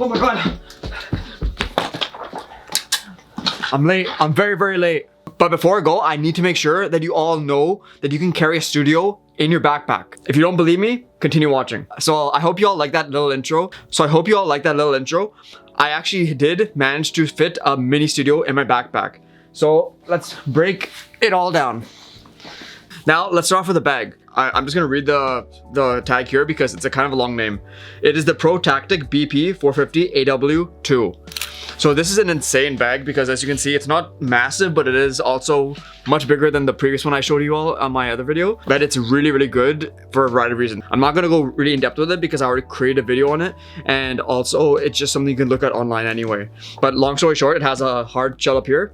Oh my god. I'm late. I'm very, very late. But before I go, I need to make sure that you all know that you can carry a studio in your backpack. If you don't believe me, continue watching. So I hope you all like that little intro. I actually did manage to fit a mini studio in my backpack. So let's break it all down. Now let's start off with the bag. I'm just gonna read the tag here because it's a kind of a long name. It is the Pro Tactic BP 450 AW2. So this is an insane bag because as you can see, it's not massive, but it is also much bigger than the previous one I showed you all on my other video. But it's really, really good for a variety of reasons. I'm not gonna go really in depth with it because I already created a video on it. And also it's just something you can look at online anyway. But long story short, it has a hard shell up here.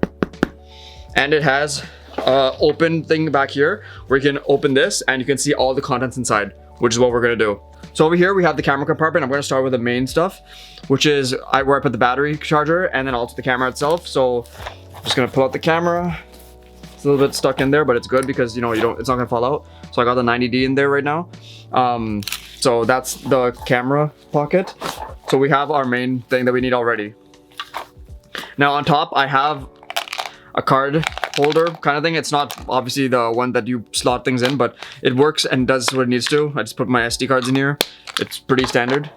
And it has open thing back here where you can open this and you can see all the contents inside, which is what we're gonna do. So over here we have the camera compartment. I'm gonna start with the main stuff, which is where I put the battery charger and then also the camera itself. So I'm just gonna pull out the camera. It's a little bit stuck in there, but it's good because it's not gonna fall out. So I got the 90D in there right now. So that's the camera pocket. So we have our main thing that we need already. Now on top I have a card holder kind of thing. It's not obviously the one that you slot things in, but it works and does what it needs to. I just put my SD cards in here. It's pretty standard.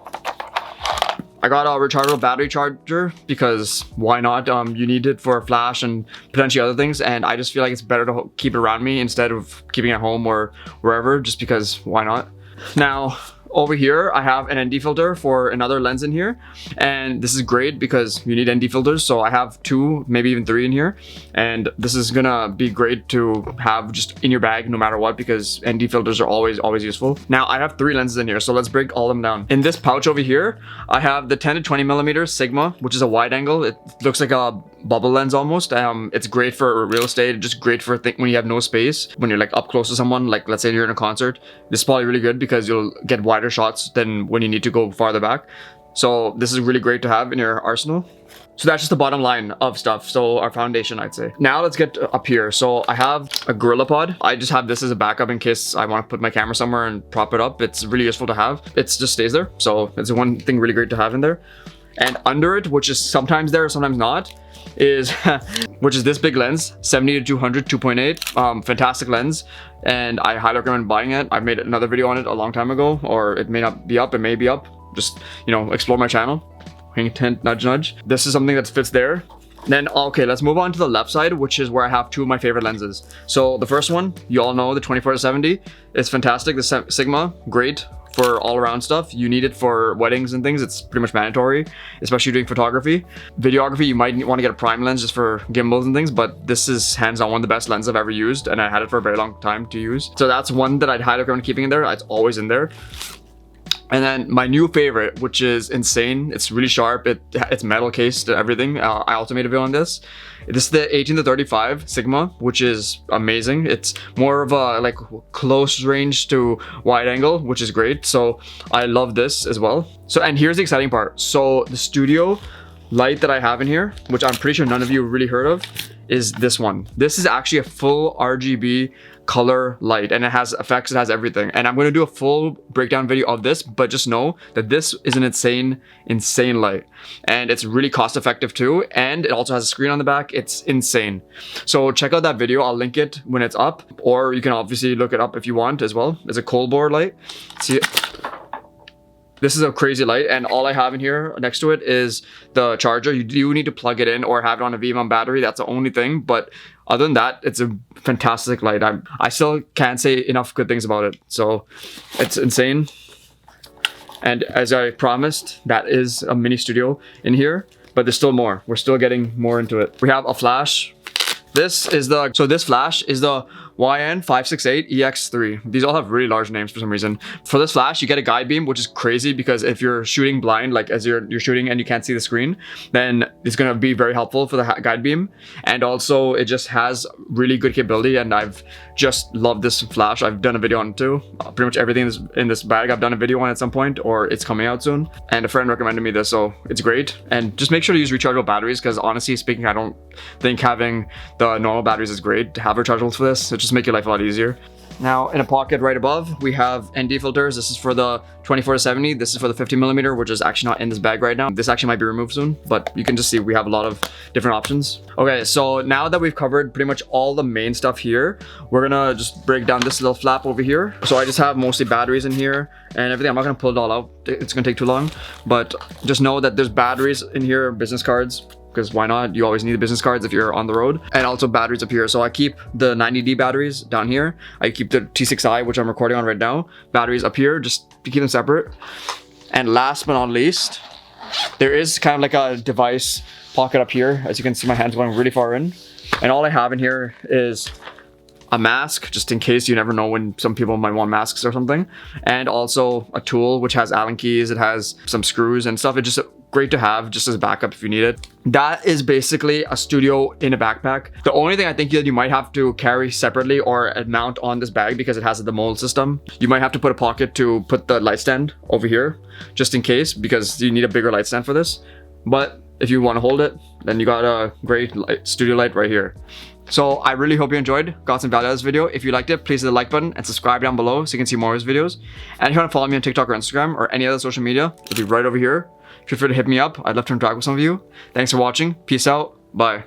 I got a rechargeable battery charger because why not? You need it for a flash and potentially other things, and I just feel like it's better to keep it around me instead of keeping it at home or wherever, just because why not? Now over here I have an ND filter for another lens in here, and this is great because you need ND filters. So I have 2, maybe even 3 in here, and this is gonna be great to have just in your bag no matter what because ND filters are always useful. Now I have 3 lenses in here, so let's break all of them down. In this pouch over here I have the 10 to 20 millimeter Sigma, which is a wide angle. It looks like a bubble lens almost. It's great for real estate, just great for when you have no space, when you're like up close to someone, like let's say you're in a concert. This is probably really good because you'll get wider shots than when you need to go farther back. So this is really great to have in your arsenal. So that's just the bottom line of stuff. So our foundation, I'd say. Now let's get up here. So I have a Gorilla Pod. I just have this as a backup in case I want to put my camera somewhere and prop it up. It's really useful to have. It just stays there. So it's one thing really great to have in there. And under it, which is sometimes there, sometimes not, is which is this big lens, 70 to 200 2.8. Fantastic lens, and I highly recommend buying it. I made another video on it a long time ago, or it may not be up, it may be up. Just explore my channel. Hint, hint, nudge, nudge. This is something that fits there. Then okay, let's move on to the left side, which is where I have 2 of my favorite lenses. So the first one, you all know, the 24 to 70 is fantastic. The Sigma, great for all around stuff. You need it for weddings and things. It's pretty much mandatory, especially doing photography. Videography, you might want to get a prime lens just for gimbals and things, but this is hands on one of the best lenses I've ever used, and I had it for a very long time to use. So that's one that I'd highly recommend keeping in there. It's always in there. And then my new favorite, which is insane. It's really sharp. It's metal cased and everything. I also made a video on this. This is the 18 to 35 Sigma, which is amazing. It's more of a like close range to wide angle, which is great. So I love this as well. So, and here's the exciting part. So the studio light that I have in here, which I'm pretty sure none of you really heard of, is this one. This is actually a full RGB color light, and it has effects, it has everything. And I'm going to do a full breakdown video of this, but just know that this is an insane light, and it's really cost effective too, and it also has a screen on the back. It's insane. So check out that video. I'll link it when it's up, or you can obviously look it up if you want as well. It's a cold bore light. See it? This is a crazy light, and all I have in here next to it is the charger. You do need to plug it in or have it on a V-mount battery. That's the only thing, but other than that, it's a fantastic light. I still can't say enough good things about it. So it's insane. And as I promised, that is a mini studio in here, but there's still more. We're still getting more into it. We have a flash. This flash is the YN568EX3. These all have really large names for some reason. For this flash, you get a guide beam, which is crazy because if you're shooting blind, like as you're shooting and you can't see the screen, then it's gonna be very helpful for the guide beam. And also, it just has really good capability, and I've just loved this flash. I've done a video on it too. Pretty much everything in this bag, I've done a video on at some point, or it's coming out soon. And a friend recommended me this, so it's great. And just make sure to use rechargeable batteries, because honestly speaking, I don't think having the normal batteries is great. To have rechargeables for this, it just make your life a lot easier. Now in a pocket right above, we have ND filters. This is for the 24-70. This is for the 50mm, which is actually not in this bag right now. This actually might be removed soon, but you can just see we have a lot of different options. Okay, so now that we've covered pretty much all the main stuff here, we're gonna just break down this little flap over here. So I just have mostly batteries in here and everything. I'm not gonna pull it all out. It's gonna take too long, but just know that there's batteries in here, business cards, because why not? You always need the business cards if you're on the road, and also batteries up here. So I keep the 90D batteries down here. I keep the T6i, which I'm recording on right now, batteries up here, just to keep them separate. And last but not least, there is kind of like a device pocket up here. As you can see, my hand's going really far in. And all I have in here is a mask, just in case. You never know when some people might want masks or something. And also a tool, which has Allen keys. It has some screws and stuff. It's just great to have just as a backup if you need it. That is basically a studio in a backpack. The only thing I think that you might have to carry separately or mount on this bag, because it has the mold system, you might have to put a pocket to put the light stand over here, just in case, because you need a bigger light stand for this. But if you want to hold it, then you got a great studio light right here. So I really hope you enjoyed, got some value out of this video. If you liked it, please hit the like button and subscribe down below so you can see more of his videos. And if you want to follow me on TikTok or Instagram or any other social media, it'll be right over here. Feel free to hit me up. I'd love to interact with some of you. Thanks for watching. Peace out. Bye.